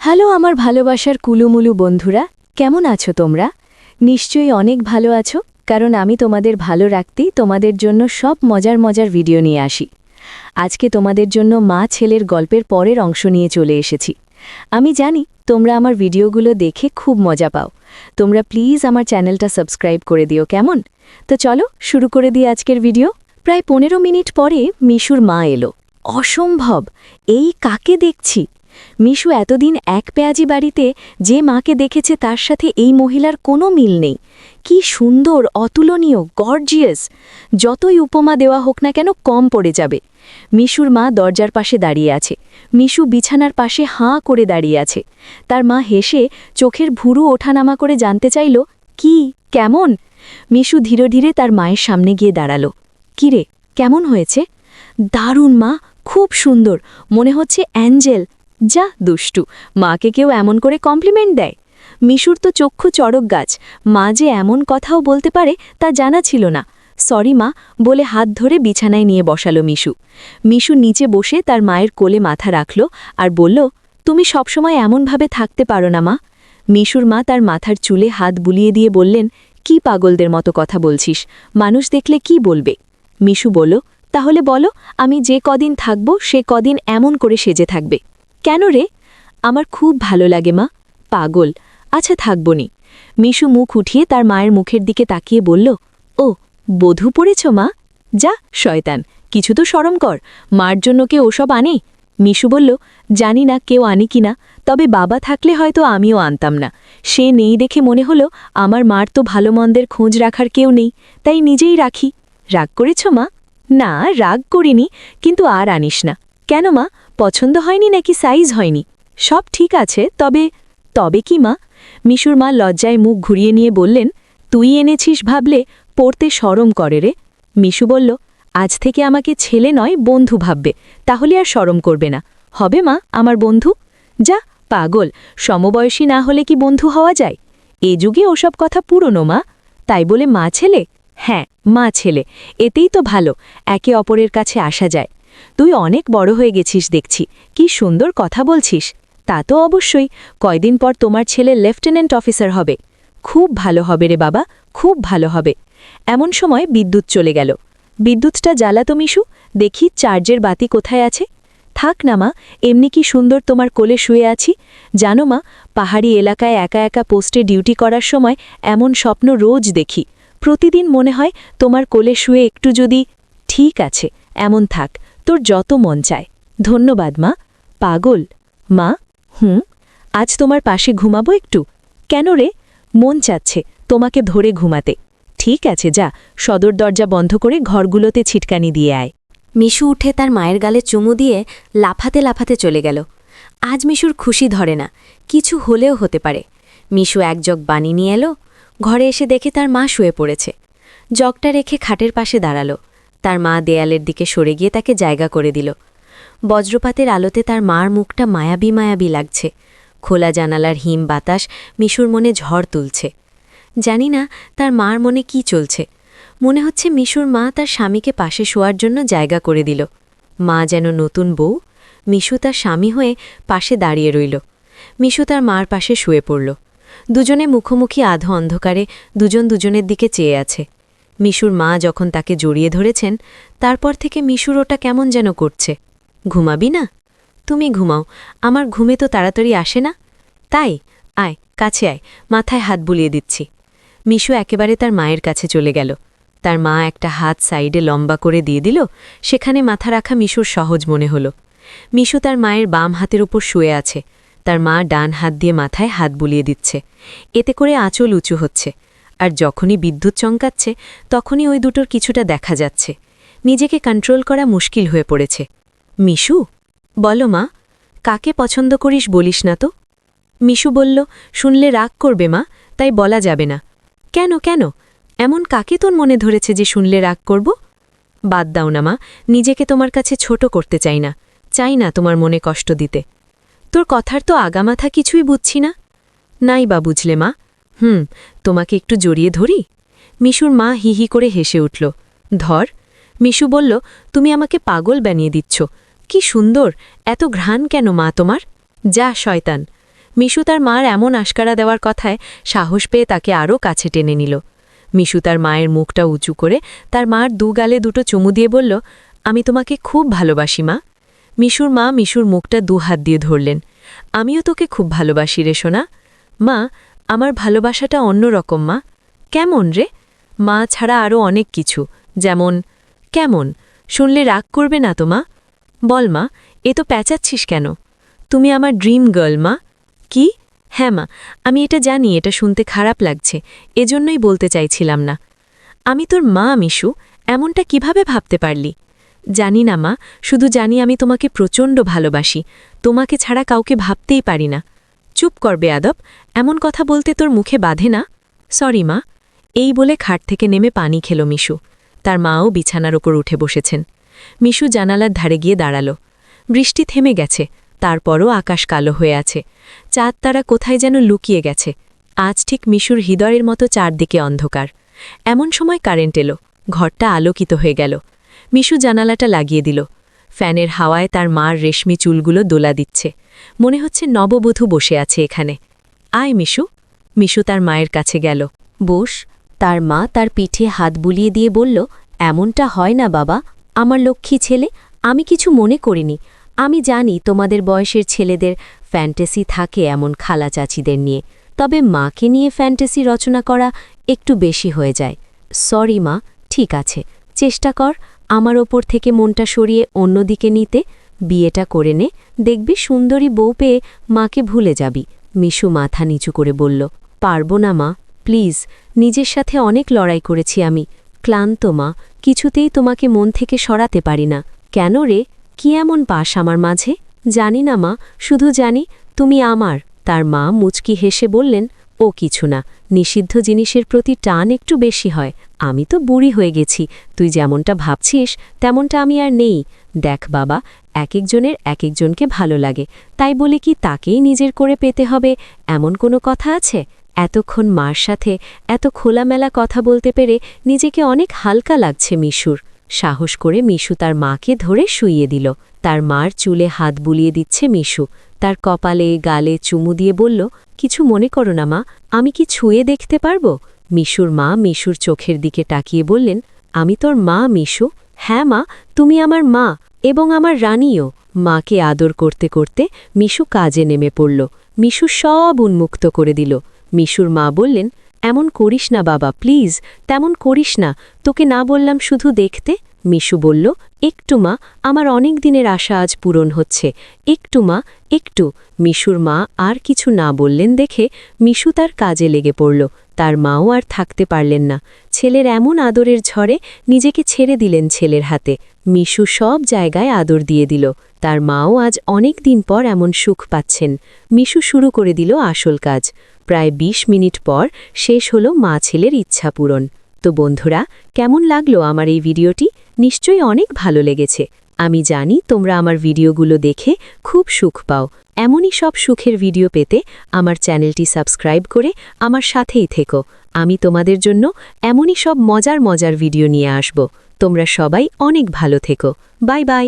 Hello আমার ভালোবাসার কুলুমুলু বন্ধুরা, কেমন আছো তোমরা? নিশ্চয়ই অনেক ভালো আছো, কারণ আমি তোমাদের ভালো রাখতেই তোমাদের জন্য সব মজার মজার ভিডিও নিয়ে আসি। আজকে তোমাদের জন্য মা ছেলের গল্পের পরের অংশ নিয়ে চলে এসেছি। আমি জানি তোমরা আমার ভিডিওগুলো দেখে খুব মজা পাও। তোমরা প্লিজ আমার চ্যানেলটা সাবস্ক্রাইব করে দিও, কেমন? তো চলো শুরু করে দিই আজকের ভিডিও। প্রায় 15 মিনিট পরে মিশুর মা এলো। অসম্ভব, এই কাকে দেখছি? মিশু এতদিন এক পেঁয়াজি বাড়িতে যে মাকে দেখেছে তার সাথে এই মহিলার কোনো মিল নেই। কি সুন্দর, অতুলনীয়, গর্জিয়াস! যতই উপমা দেওয়া হোক না কেন কম পড়ে যাবে। মিশুর মা দরজার পাশে দাঁড়িয়ে আছে। মিশু বিছানার পাশে হাঁ করে দাঁড়িয়ে আছে। তার মা হেসে চোখের ভুরু ওঠানামা করে জানতে চাইল, কি, কেমন? মিশু ধীরে ধীরে তার মায়ের সামনে গিয়ে দাঁড়ালো। কিরে, কেমন হয়েছে? দারুণ মা, খুব সুন্দর, মনে হচ্ছে অ্যাঞ্জেল। যা দুষ্টু, মাকে কেউ এমন করে কমপ্লিমেন্ট দেয়? মিশুর তো চক্ষু চড়ক গাছ, মা যে এমন কথাও বলতে পারে তা জানা ছিল না। সরি মা বলে হাত ধরে বিছানায় নিয়ে বসালো মিশু। মিশু নিচে বসে তার মায়ের কোলে মাথা রাখল আর বলল, তুমি সবসময় এমনভাবে থাকতে পারো না মা। মিশুর মা তার মাথার চুলে হাত বুলিয়ে দিয়ে বললেন, কি পাগলদের মতো কথা বলছিস? মানুষ দেখলে কি বলবে? মিশু বলল, তাহলে বলো, আমি যে কদিন থাকব সে কদিন এমন করে সেজে থাকবে। কেন রে? আমার খুব ভালো লাগে মা। পাগল, আচ্ছা থাকবনি। মিশু মুখ উঠিয়ে তার মায়ের মুখের দিকে তাকিয়ে বলল, ও বধূ পড়েছ মা? যা শয়তান, কিছু তো শরম কর, মার জন্য কে ওসব আনে? মিশু বলল, জানি না কেউ আনি কিনা, তবে বাবা থাকলে হয়তো আমিও আনতাম না। সে নেই দেখে মনে হলো আমার মার তো ভালো মন্দের খোঁজ রাখার কেউ নেই, তাই নিজেই রাখি। রাগ করেছ মা? না, রাগ করিনি, কিন্তু আর আনিস না। কেন মা, পছন্দ হয়নি নাকি সাইজ হয়নি? সব ঠিক আছে, তবে কি মা? মিশুর মা লজ্জায় মুখ ঘুরিয়ে নিয়ে বললেন, তুই এনেছিস ভাবলে পড়তে শরম করে রে। মিশু বলল, আজ থেকে আমাকে ছেলে নয় বন্ধু ভাববে, তাহলে আর শরম করবে না। হবে মা আমার বন্ধু? যা পাগল, সমবয়সী না হলে কি বন্ধু হওয়া যায়? এ যুগে ওসব কথা পুরনো মা। তাই বলে মা ছেলে? হ্যাঁ, মা ছেলে, এতেই তো ভালো, একে অপরের কাছে আসা যায়। তুই অনেক বড় হয়ে গেছিস দেখছি, কি সুন্দর কথা বলছিস। তা তো অবশ্যই, কয়দিন পর তোমার ছেলে লেফটেন্যান্ট অফিসার হবে। খুব ভালো হবে রে বাবা, খুব ভালো হবে। এমন সময় বিদ্যুৎ চলে গেল। বিদ্যুৎটা জ্বালাতো মিশু, দেখি চার্জের বাতি কোথায় আছে। থাক না মা, এমনি কি সুন্দর তোমার কোলে শুয়ে আছি। জানো মা, পাহাড়ি এলাকায় একা একা পোস্টে ডিউটি করার সময় এমন স্বপ্ন রোজ দেখি। প্রতিদিন মনে হয় তোমার কোলে শুয়ে একটু যদি। ঠিক আছে, এমন থাক, তোর যত মন চায়। ধন্যবাদ মা। পাগল মা? আজ তোমার পাশে ঘুমাবো একটু। কেন রে? মন চাচ্ছে তোমাকে ধরে ঘুমাতে। ঠিক আছে, যা, সদর দরজা বন্ধ করে ঘরগুলোতে ছিটকানি দিয়ে আয়। মিশু উঠে তার মায়ের গালে চুমু দিয়ে লাফাতে লাফাতে চলে গেল। আজ মিশুর খুশি ধরে না, কিছু হলেও হতে পারে। মিশু এক জগ পানি নিয়ে এলো। ঘরে এসে দেখে তার মা শুয়ে পড়েছে। জগটা রেখে খাটের পাশে দাঁড়ালো। তার মা দেয়ালের দিকে সরে গিয়ে তাকে জায়গা করে দিল। বজ্রপাতের আলোতে তার মার মুখটা মায়াবী মায়াবী লাগছে। খোলা জানালার হিম বাতাস মিশুর মনে ঝড় তুলছে। জানি না তার মার মনে কি চলছে। মনে হচ্ছে মিশুর মা তার স্বামীকে পাশে শোয়ার জন্য জায়গা করে দিল। মা যেন নতুন বউ। মিশু তার স্বামী হয়ে পাশে দাঁড়িয়ে রইল। মিশু তার মার পাশে শুয়ে পড়ল। দুজনে মুখোমুখি আধো অন্ধকারে দুজন দুজনের দিকে চেয়ে আছে। মিশুর মা যখন তাকে জড়িয়ে ধরেছেন, তারপর থেকে মিশুর ওটা কেমন যেন করছে। ঘুমাবি না? তুমি ঘুমাও, আমার ঘুমে তো তাড়াতাড়ি আসে না। তাই আয়, কাছে আয়, মাথায় হাত বুলিয়ে দিচ্ছি। মিশু একেবারে তার মায়ের কাছে চলে গেল। তার মা একটা হাত সাইডে লম্বা করে দিয়ে দিল, সেখানে মাথা রাখা মিশুর সহজ মনে হলো। মিশু তার মায়ের বাম হাতের উপর শুয়ে আছে। তার মা ডান হাত দিয়ে মাথায় হাত বুলিয়ে দিচ্ছে। এতে করে আঁচল উঁচু হচ্ছে, আর যখনই বিদ্যুৎ চমকাচ্ছে তখনই ওই দুটোর কিছুটা দেখা যাচ্ছে। নিজেকে কন্ট্রোল করা মুশকিল হয়ে পড়েছে। মিশু, বলো মা, কাকে পছন্দ করিস বলিস না তো? মিশু বলল, শুনলে রাগ করবে মা, তাই বলা যাবে না। কেন কেন, এমন কাকে তোর মনে ধরেছে যে শুনলে রাগ করব? বাদ দাও না মা, নিজেকে তোমার কাছে ছোট করতে চাই না তোমার মনে কষ্ট দিতে। তোর কথার তো আগামাথা কিছুই বুঝছি না। নাই বা বুঝলে মা। তোমাকে একটু জড়িয়ে ধরি? মিশুর মা হিহি করে হেসে উঠল। ধর। মিশু বলল, তুমি আমাকে পাগল বানিয়ে দিচ্ছ। কি সুন্দর, এত ঘ্রাণ কেন মা তোমার? যা শয়তান। মিশু তার মার এমন আশকারা দেওয়ার কথায় সাহস পেয়ে তাকে আরও কাছে টেনে নিল। মিশু তার মায়ের মুখটা উঁচু করে তার মার গালে দুটো চুমু দিয়ে বলল, আমি তোমাকে খুব ভালোবাসি মা। মিশুর মা মিশুর মুখটা হাত দিয়ে ধরলেন। আমিও তোকে খুব ভালোবাসি রে সোনা। মা, আমার ভালোবাসাটা অন্যরকম মা। কেমন রে? মা ছাড়া আরও অনেক কিছু, যেমন কেমন? শুনলে রাগ করবে না তো মা? বল মা, এ তো প্যাঁচাচ্ছিস কেন? তুমি আমার ড্রিম গার্ল মা। কি? হ্যাঁ মা, আমি এটা জানি এটা শুনতে খারাপ লাগছে, এজন্যই বলতে চাইছিলাম না। আমি তোর মা মিশু, এমনটা কিভাবে ভাবতে পারলি? জানি না মা, শুধু জানি আমি তোমাকে প্রচণ্ড ভালোবাসি, তোমাকে ছাড়া কাউকে ভাবতেই পারি না। চুপ কর বেয়াদব, এমন কথা বলতে তোর মুখে বাঁধে না? সরি মা। এই বলে খাট থেকে নেমে পানি খেল মিশু। তার মাও বিছানার ওপর উঠে বসেছেন। মিশু জানালার ধারে গিয়ে দাঁড়াল। বৃষ্টি থেমে গেছে, তারপরও আকাশ কালো হয়ে আছে। চাঁদ তারা কোথায় যেন লুকিয়ে গেছে। আজ ঠিক মিশুর হৃদয়ের মতো চারদিকে অন্ধকার। এমন সময় কারেন্ট এলো, ঘরটা আলোকিত হয়ে গেল। মিশু জানালাটা লাগিয়ে দিল। ফ্যানের হাওয়ায় তার মার রেশমি চুলগুলো দোলা দিচ্ছে। মনে হচ্ছে নববধূ বসে আছে এখানে। আয় মিশু। মিশু তার মায়ের কাছে গেল। বস। তার মা তার পিঠে হাত বুলিয়ে দিয়ে বলল, এমনটা হয় না বাবা, আমার লক্ষ্মী ছেলে, আমি কিছু মনে করিনি। আমি জানি তোমাদের বয়সের ছেলেদের ফ্যান্টাসি থাকে এমন খালা চাচিদের নিয়ে, তবে মাকে নিয়ে ফ্যান্টাসি রচনা করা একটু বেশি হয়ে যায়। সরি মা। ঠিক আছে, চেষ্টা কর আমার ওপর থেকে মনটা সরিয়ে অন্যদিকে নিতে। বিয়েটা করে নে, দেখবি সুন্দরী বউ পেয়ে মাকে ভুলে যাবি। মিশু মাথা নিচু করে বলল, পারবো না মা, প্লিজ। নিজের সাথে অনেক লড়াই করেছি আমি, ক্লান্ত মা, কিছুতেই তোমাকে মন থেকে সরাতে পারি না। কেন রে, কি এমন পাস আমার মাঝে? জানি না মা, শুধু জানি তুমি আমার। তার মা মুচকি হেসে বললেন, ও কিছু না, নিষিদ্ধ জিনিসের প্রতি টান একটু বেশি হয়। আমি তো বুড়ি হয়ে গেছি, তুই যেমনটা ভাবছিস তেমনটা আমি আর নেই। দেখ বাবা, এক একজনের এক একজনকে ভালো লাগে, তাই বলে কি তাকেই নিজের করে পেতে হবে এমন কোনো কথা আছে? এতক্ষণ মার সাথে এত খোলামেলা কথা বলতে পেরে নিজেকে অনেক হালকা লাগছে মিশুর। সাহস করে মিশু তার মাকে ধরে শুইয়ে দিল। তার মার চুলে হাত বুলিয়ে দিচ্ছে মিশু। তার কপালে গালে চুমু দিয়ে বলল, কিছু মনে করো না মা, আমি কি ছুঁয়ে দেখতে পারবো? মিশুর মা মিশুর চোখের দিকে তাকিয়ে বললেন, আমি তোর মা মিশু। হ্যাঁ মা, তুমি আমার মা এবং আমার রানীও। মাকে আদর করতে করতে মিশু কাজে নেমে পড়ল। মিশু সব উন্মুক্ত করে দিল। মিশুর মা বললেন, এমন করিস না বাবা, প্লিজ, তেমন করিস না, তোকে না বললাম শুধু দেখতে। মিশু বলল, একটু মা, আমার অনেক দিনের আশা আজ পূরণ হচ্ছে, একটু মা, একটু। মিশুর মা আর কিছু না বললেন দেখে মিশু তার কাজে লেগে পড়ল। তার মাও আর থাকতে পারলেন না। ছেলের এমন আদরের ঝড়ে নিজেকে ছেড়ে দিলেন ছেলের হাতে। মিশু সব জায়গায় আদর দিয়ে দিল। তার মাও আজ অনেক দিন পর এমন সুখ পাচ্ছেন। মিশু শুরু করে দিল আসল কাজ। প্রায় ২০ মিনিট পর শেষ হলো মা ছেলের ইচ্ছা পূরণ। তো বন্ধুরা, কেমন লাগলো আমার এই ভিডিওটি? নিশ্চয়ই অনেক ভালো লেগেছে। আমি জানি তোমরা আমার ভিডিওগুলো দেখে খুব সুখ পাও। এমনই সব সুখের ভিডিও পেতে আমার চ্যানেলটি সাবস্ক্রাইব করে আমার সাথেই থেকো। আমি তোমাদের জন্য এমনই সব মজার মজার ভিডিও নিয়ে আসব। তোমরা সবাই অনেক ভালো থেকো। Bye bye.